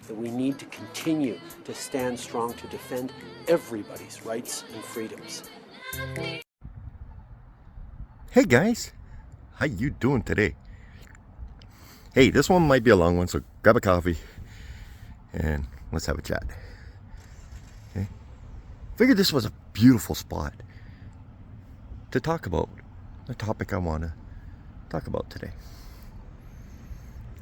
that we need to continue to stand strong to defend everybody's rights and freedoms. Hey guys, how you doing today? Hey, this one might be a long one, so grab a coffee and let's have a chat. Okay? Figured this was a beautiful spot to talk about the topic I want to talk about today.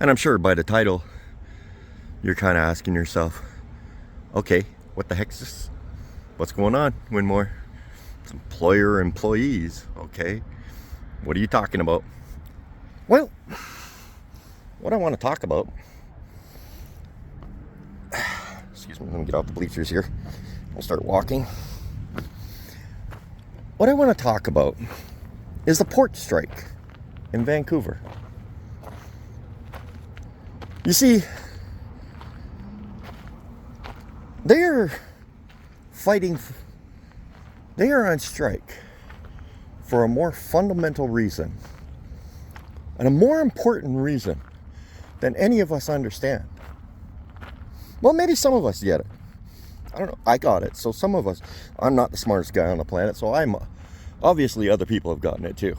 And I'm sure by the title, you're kind of asking yourself, okay, what the heck's this? What's going on, Winmore? It's employees, okay? What are you talking about? Well, what I want to talk about, excuse me, let me get off the bleachers here. I'll start walking. What I want to talk about is the port strike in Vancouver. You see, they are on strike for a more fundamental reason, and a more important reason than any of us understand. Well, maybe some of us get it. I don't know. I got it. So some of us, I'm not the smartest guy on the planet, so obviously other people have gotten it too.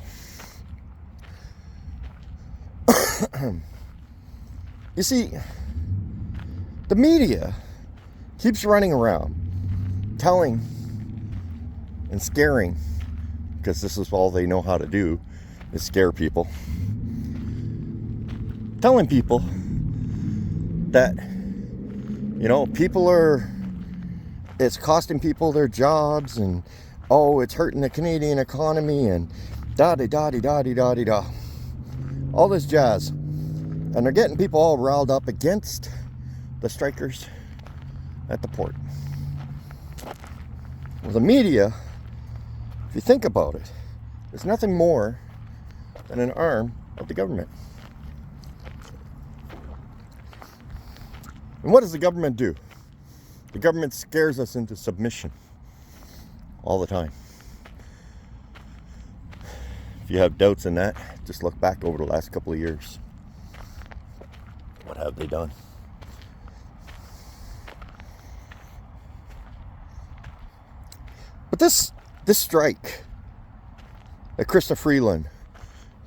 You see, the media keeps running around telling and scaring, because this is all they know how to do, is scare people. Telling people that, it's costing people their jobs, and it's hurting the Canadian economy, and da-di-da-di-da-di-da-di-da. All this jazz. And they're getting people all riled up against the strikers at the port. Well, the media, if you think about it, is nothing more than an arm of the government. And what does the government do? The government scares us into submission all the time. If you have doubts in that, just look back over the last couple of years. What have they done? But this strike that Krista Freeland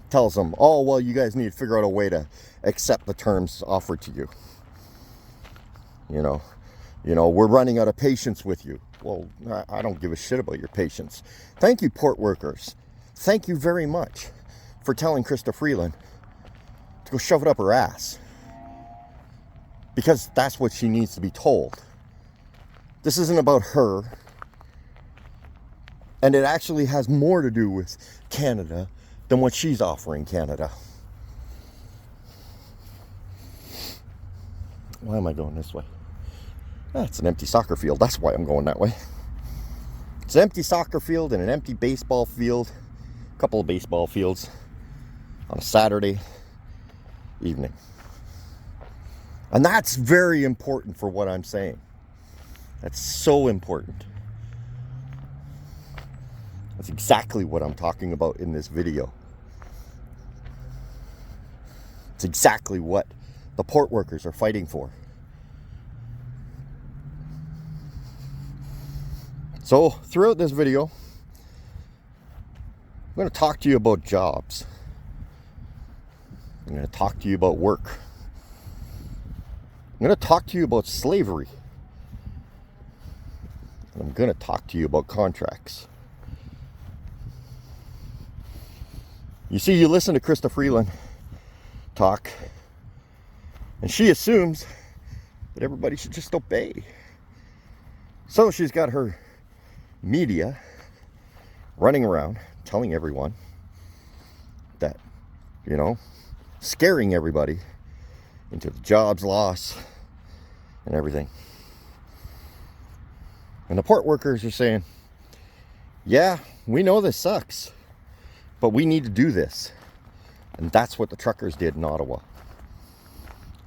tells them, you guys need to figure out a way to accept the terms offered to you. We're running out of patience with you. Well, I don't give a shit about your patience. Thank you, port workers. Thank you very much for telling Krista Freeland to go shove it up her ass. Because that's what she needs to be told. This isn't about her. And it actually has more to do with Canada than what she's offering Canada. Why am I going this way? It's an empty soccer field. That's why I'm going that way. It's an empty soccer field and an empty baseball field. A couple of baseball fields on a Saturday evening. And that's very important for what I'm saying. That's so important. That's exactly what I'm talking about in this video. It's exactly what the port workers are fighting for. So, throughout this video, I'm going to talk to you about jobs. I'm going to talk to you about work. I'm going to talk to you about slavery. And I'm going to talk to you about contracts. You see, you listen to Krista Freeland talk, and she assumes that everybody should just obey. So she's got her media running around telling everyone that, scaring everybody into the jobs loss and everything. And the port workers are saying, yeah, we know this sucks, but we need to do this. And that's what the truckers did in Ottawa.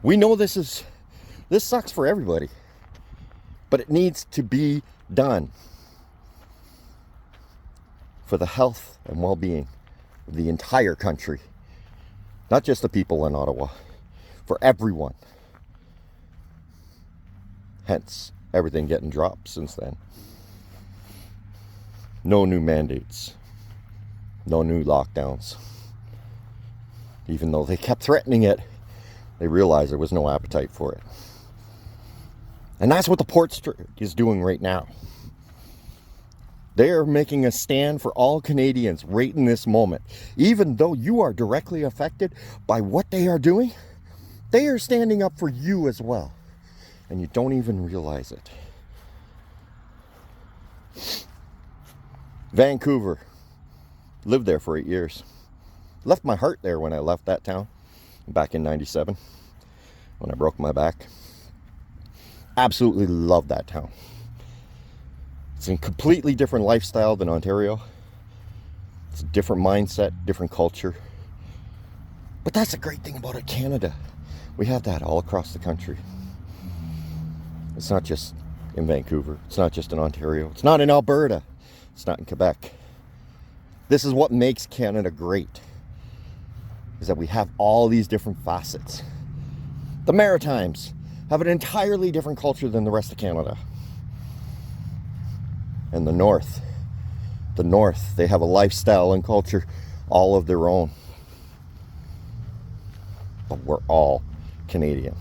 We know this sucks for everybody, but it needs to be done for the health and well-being of the entire country. Not just the people in Ottawa, for everyone. Hence, everything getting dropped since then. No new mandates. No new lockdowns. Even though they kept threatening it, they realized there was no appetite for it. And that's what the port is doing right now. They are making a stand for all Canadians right in this moment. Even though you are directly affected by what they are doing, they are standing up for you as well. And you don't even realize it. Vancouver. Lived there for 8 years. Left my heart there when I left that town back in 97 when I broke my back. Absolutely love that town. It's a completely different lifestyle than Ontario. It's a different mindset, different culture. But that's the great thing about it, Canada. We have that all across the country. It's not just in Vancouver. It's not just in Ontario. It's not in Alberta. It's not in Quebec. This is what makes Canada great, is that we have all these different facets. The Maritimes have an entirely different culture than the rest of Canada. And the North, they have a lifestyle and culture all of their own. But we're all Canadian.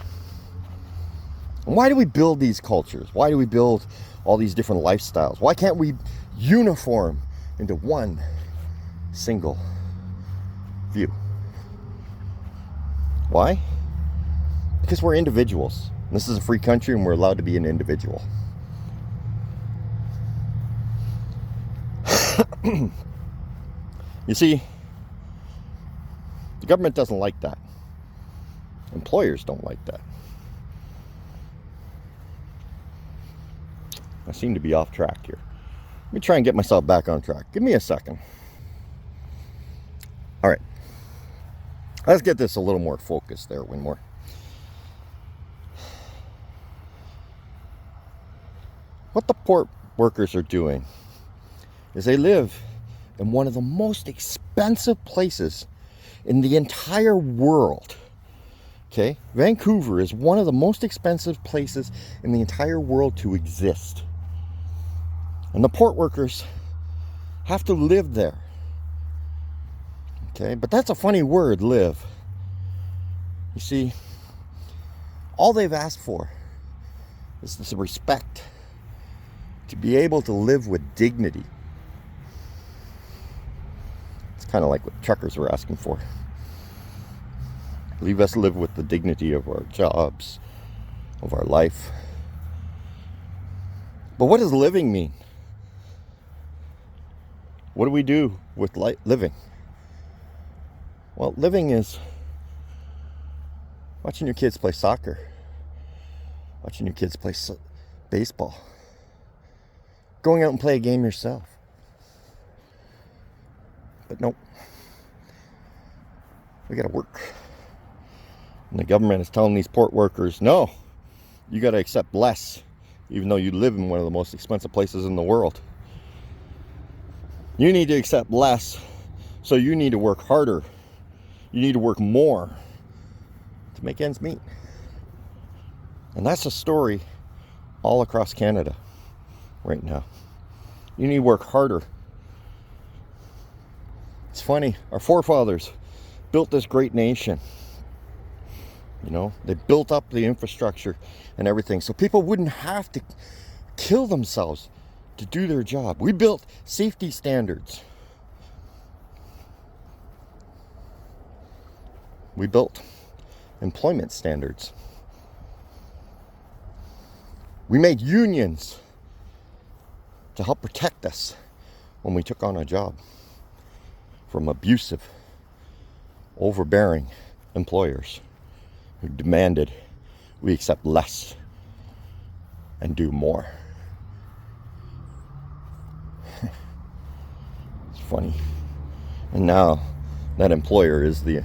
And why do we build these cultures? Why do we build all these different lifestyles? Why can't we uniform into one single view? Why? Because we're individuals. This is a free country and we're allowed to be an individual. You see, the government doesn't like that. Employers don't like that. I seem to be off track here. Let me try and get myself back on track. Give me a second. All right. Let's get this a little more focused there, Winmore. What the port workers are doing is they live in one of the most expensive places in the entire world. Okay? Vancouver is one of the most expensive places in the entire world to exist. And the port workers have to live there. Okay? But that's a funny word, live. You see, all they've asked for is this respect. To be able to live with dignity. It's kind of like what truckers were asking for. Leave us live with the dignity of our jobs, of our life. But what does living mean? What do we do with living? Well, living is watching your kids play soccer, watching your kids play baseball, going out and play a game yourself. But nope. We gotta work. And the government is telling these port workers, no, you gotta accept less, even though you live in one of the most expensive places in the world. You need to accept less, so you need to work harder. You need to work more to make ends meet. And that's a story all across Canada right now. You need to work harder. It's funny, our forefathers built this great nation. You know, they built up the infrastructure and everything so people wouldn't have to kill themselves to do their job. We built safety standards. We built employment standards. We made unions to help protect us when we took on a job from abusive, overbearing employers who demanded we accept less and do more. It's funny. And now that employer is the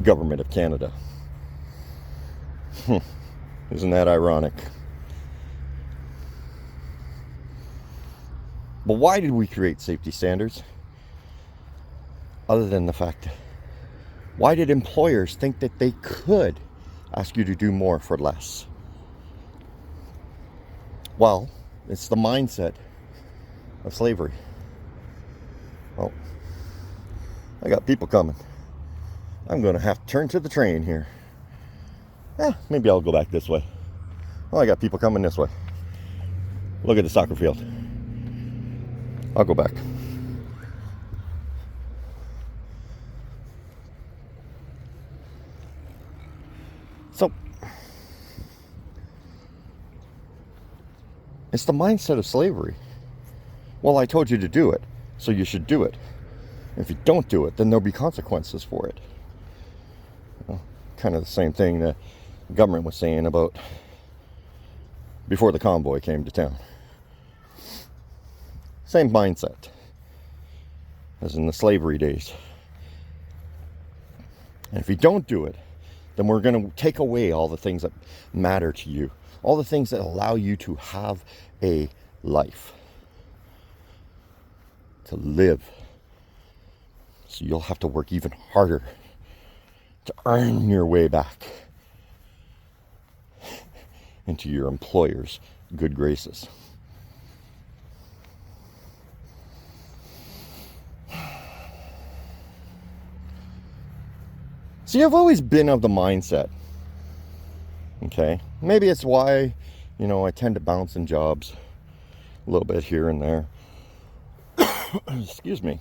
government of Canada. Isn't that ironic? But why did we create safety standards? Other than the fact, why did employers think that they could ask you to do more for less? Well, it's the mindset of slavery. Well, I got people coming. I'm going to have to turn to the train here. Maybe I'll go back this way. Well, I got people coming this way. Look at the soccer field. I'll go back. So, it's the mindset of slavery. Well, I told you to do it, so you should do it. If you don't do it, then there'll be consequences for it. Well, kind of the same thing that the government was saying about before the convoy came to town. Same mindset as in the slavery days. And if you don't do it, then we're going to take away all the things that matter to you, all the things that allow you to have a life, to live. So you'll have to work even harder to earn your way back into your employer's good graces. See, I've always been of the mindset, okay? Maybe it's why, I tend to bounce in jobs a little bit here and there. Excuse me.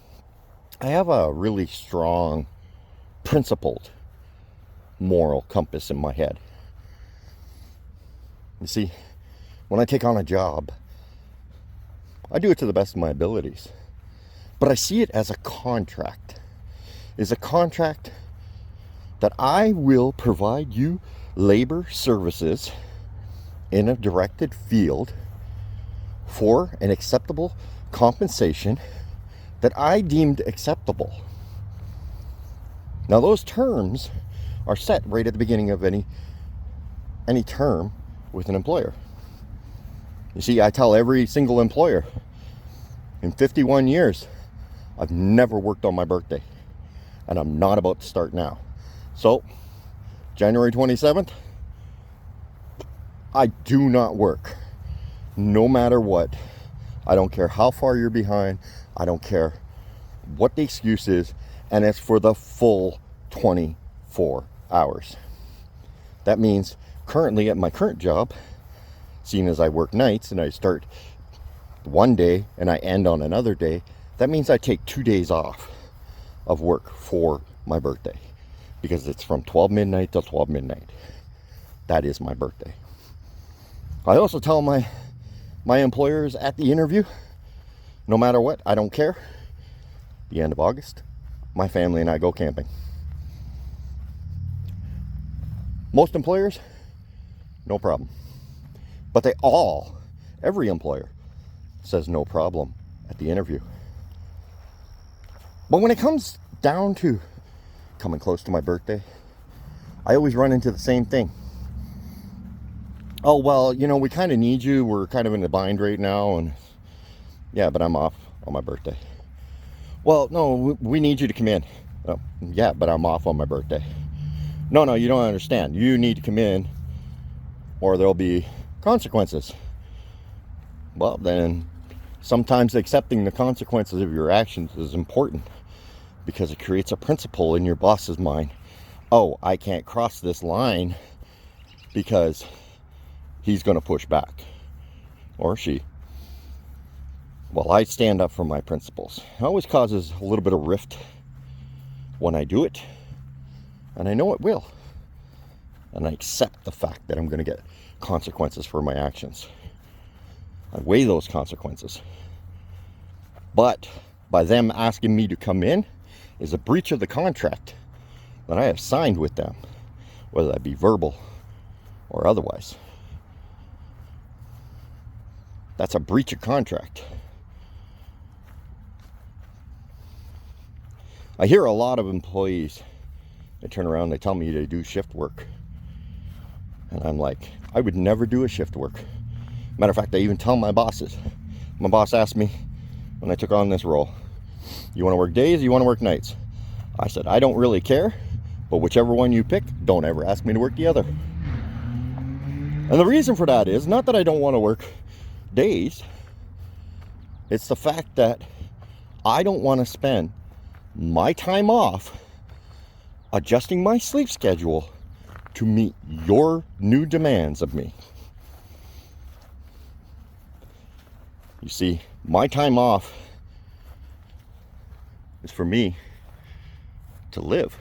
I have a really strong, principled, moral compass in my head. You see, when I take on a job, I do it to the best of my abilities. But I see it as a contract. It's a contract that I will provide you labor services in a directed field for an acceptable compensation that I deemed acceptable. Now those terms are set right at the beginning of any term with an employer. You see, I tell every single employer, in 51 years, I've never worked on my birthday, and I'm not about to start now. So, January 27th, I do not work, no matter what. I don't care how far you're behind. I don't care what the excuse is, and it's for the full 24 hours. That means currently at my current job, seeing as I work nights and I start one day and I end on another day, that means I take 2 days off of work for my birthday, because it's from 12 midnight till 12 midnight. That is my birthday. I also tell my employers at the interview, no matter what, I don't care. The end of August, my family and I go camping. Most employers, no problem. But every employer says no problem at the interview. But when it comes down to coming close to my birthday, I always run into the same thing. Oh, well, we kind of need you. We're kind of in a bind right now. And yeah, but I'm off on my birthday. Well, no, we need you to come in. Oh, yeah, but I'm off on my birthday. No, you don't understand. You need to come in or there'll be consequences. Well, then sometimes accepting the consequences of your actions is important, because it creates a principle in your boss's mind. Oh, I can't cross this line because he's going to push back, or she. Well, I stand up for my principles. It always causes a little bit of rift when I do it, and I know it will. And I accept the fact that I'm going to get consequences for my actions. I weigh those consequences. But by them asking me to come in is a breach of the contract that I have signed with them, whether that be verbal or otherwise. That's a breach of contract. I hear a lot of employees, they turn around, they tell me they do shift work. And I'm like, I would never do a shift work. Matter of fact, I even tell my bosses. My boss asked me when I took on this role, you want to work days or you want to work nights? I said, I don't really care, but whichever one you pick, don't ever ask me to work the other. And the reason for that is not that I don't want to work days. It's the fact that I don't want to spend my time off adjusting my sleep schedule to meet your new demands of me. You see, my time off is for me to live.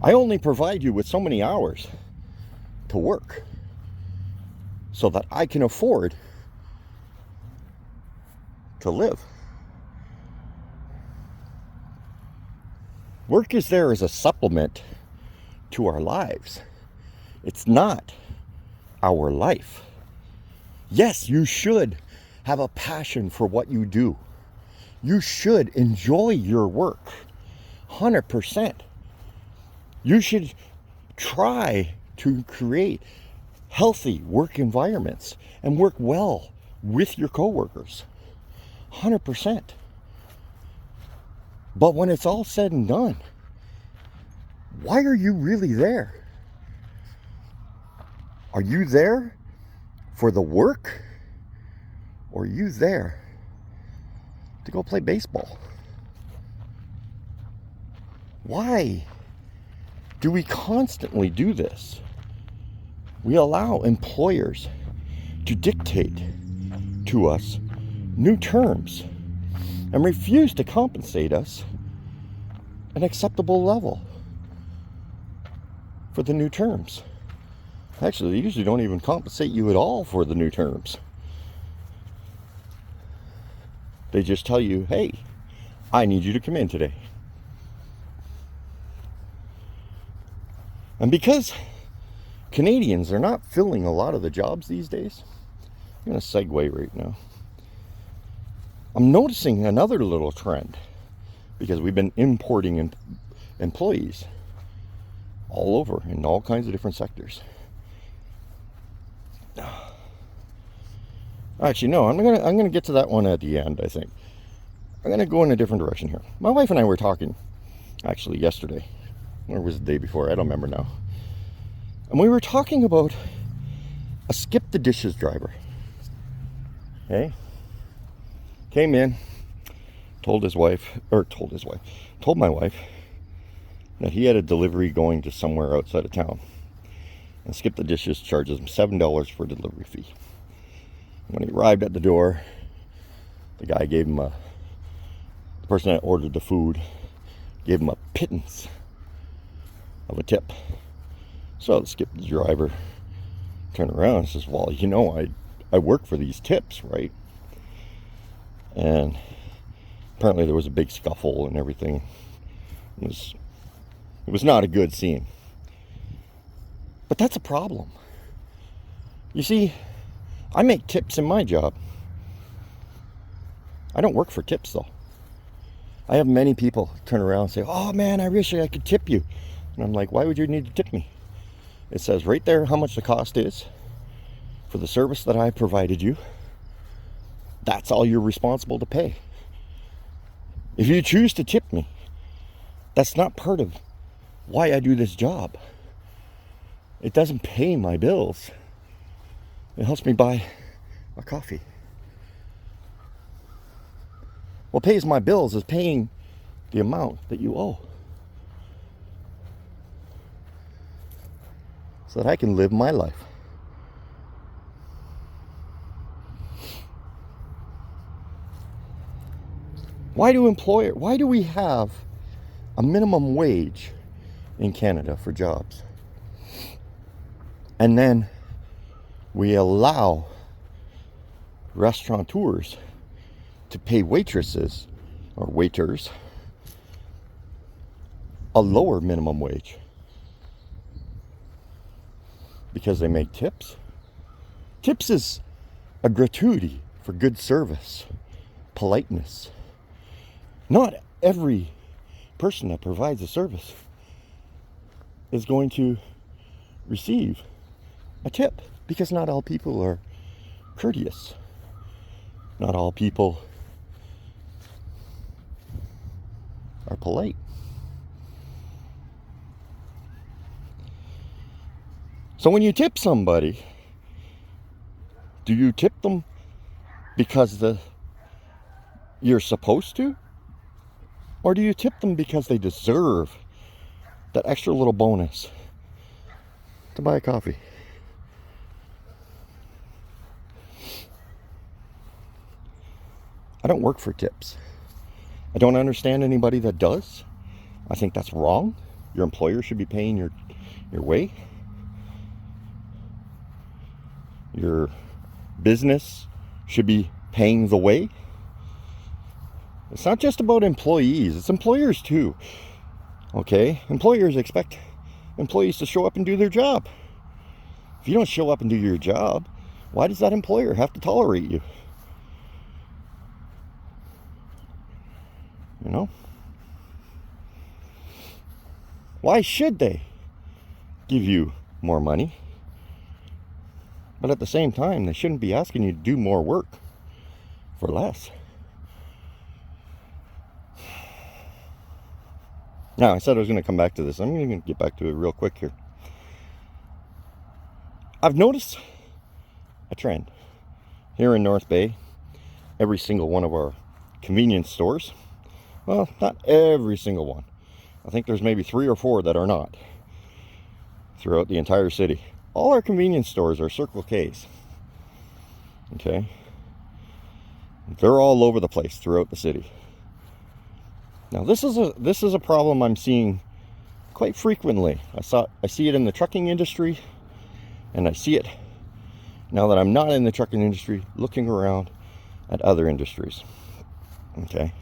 I only provide you with so many hours to work so that I can afford to live. Work is there as a supplement to our lives. It's not our life. Yes, you should have a passion for what you do. You should enjoy your work 100%. You should try to create healthy work environments and work well with your coworkers 100%. But when it's all said and done, why are you really there? Are you there for the work, or are you there to go play baseball? Why do we constantly do this? We allow employers to dictate to us new terms and refuse to compensate us an acceptable level for the new terms. Actually, they usually don't even compensate you at all for the new terms. They just tell you, hey, I need you to come in today. And because Canadians are not filling a lot of the jobs these days, I'm going to segue right now. I'm noticing another little trend because we've been importing employees all over in all kinds of different sectors. Actually, no, I'm gonna get to that one at the end, I think. I'm gonna go in a different direction here. My wife and I were talking, actually yesterday, or was it the day before? I don't remember now. And we were talking about a skip the dishes driver. Okay? Came in, told my wife that he had a delivery going to somewhere outside of town. And Skip the Dishes charges him $7 for a delivery fee. When he arrived at the door, the guy gave him the person that ordered the food gave him a pittance of a tip. So the Skip the driver turned around and says, well, you know, I work for these tips, right? And apparently there was a big scuffle and everything. It was not a good scene. But that's a problem. You see, I make tips in my job. I don't work for tips though. I have many people turn around and say, oh man, I wish I could tip you. And I'm like, why would you need to tip me? It says right there how much the cost is for the service that I provided you. That's all you're responsible to pay. If you choose to tip me, that's not part of why I do this job. It doesn't pay my bills. It helps me buy a coffee. What pays my bills is paying the amount that you owe, so that I can live my life. Why do we have a minimum wage in Canada for jobs? And then we allow restaurateurs to pay waitresses or waiters a lower minimum wage because they make tips. Tips is a gratuity for good service, politeness. Not every person that provides a service is going to receive a tip, because not all people are courteous. Not all people are polite. So when you tip somebody, Do you tip them because you're supposed to? Or do you tip them because they deserve that extra little bonus to buy a coffee? I don't work for tips. I don't understand anybody that does. I think that's wrong. Your employer should be paying your way. Your business should be paying the way. It's not just about employees, it's employers too. Okay? Employers expect employees to show up and do their job. If you don't show up and do your job, why does that employer have to tolerate you? You know? Why should they give you more money? But at the same time, they shouldn't be asking you to do more work for less. Now, I said I was going to come back to this. I'm going to get back to it real quick here. I've noticed a trend here in North Bay. Every single one of our convenience stores, well, not every single one. I think there's maybe 3 or 4 that are not throughout the entire city. All our convenience stores are Circle K's. Okay? They're all over the place throughout the city. Now this is a problem I'm seeing quite frequently. I see it in the trucking industry, and I see it now that I'm not in the trucking industry, looking around at other industries. Okay?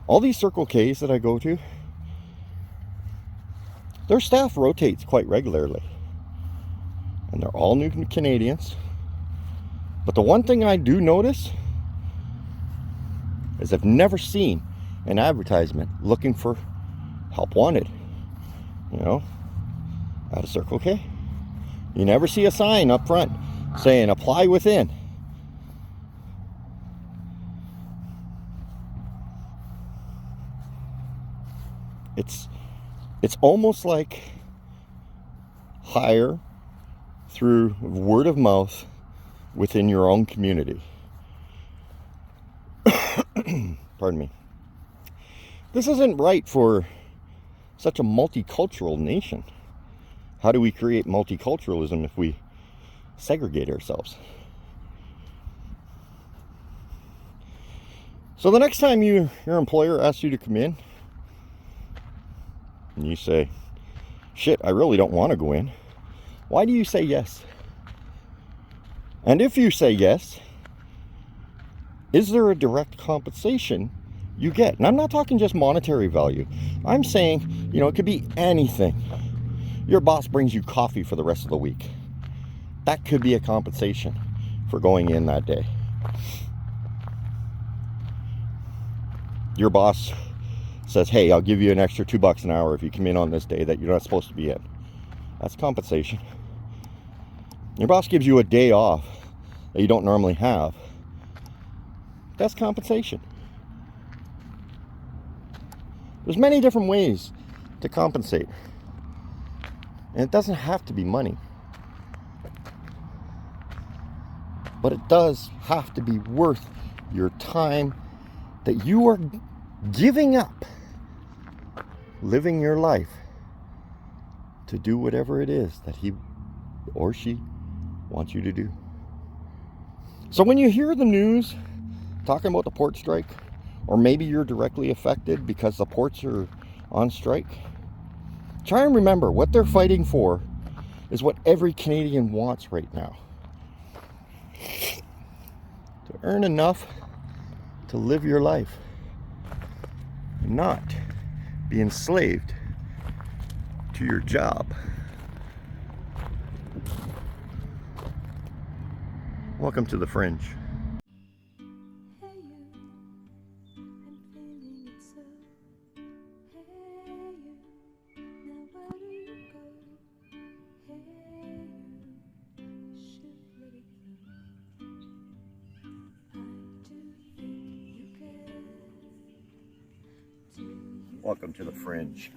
All these Circle K's that I go to, their staff rotates quite regularly. And they're all new Canadians. But the one thing I do notice is I've never seen an advertisement looking for help wanted. You know, at a Circle K. You never see a sign up front saying apply within. It's almost like hire through word of mouth within your own community. Pardon me. This isn't right for such a multicultural nation. How do we create multiculturalism if we segregate ourselves? So the next time your employer asks you to come in and you say, shit, I really don't want to go in, why do you say yes? And if you say yes, is there a direct compensation you get? And I'm not talking just monetary value. I'm saying, you know, it could be anything. Your boss brings you coffee for the rest of the week. That could be a compensation for going in that day. Your boss says, hey, I'll give you an extra $2 an hour if you come in on this day that you're not supposed to be in. That's compensation. Your boss gives you a day off that you don't normally have. That's compensation. There's many different ways to compensate. And it doesn't have to be money. But it does have to be worth your time that you are giving up living your life to do whatever it is that he or she wants you to do. So when you hear the news talking about the port strike, or maybe you're directly affected because the ports are on strike, try and remember what they're fighting for is what every Canadian wants right now. To earn enough to live your life and not be enslaved to your job. Welcome to the Fringe. Welcome to the Fringe.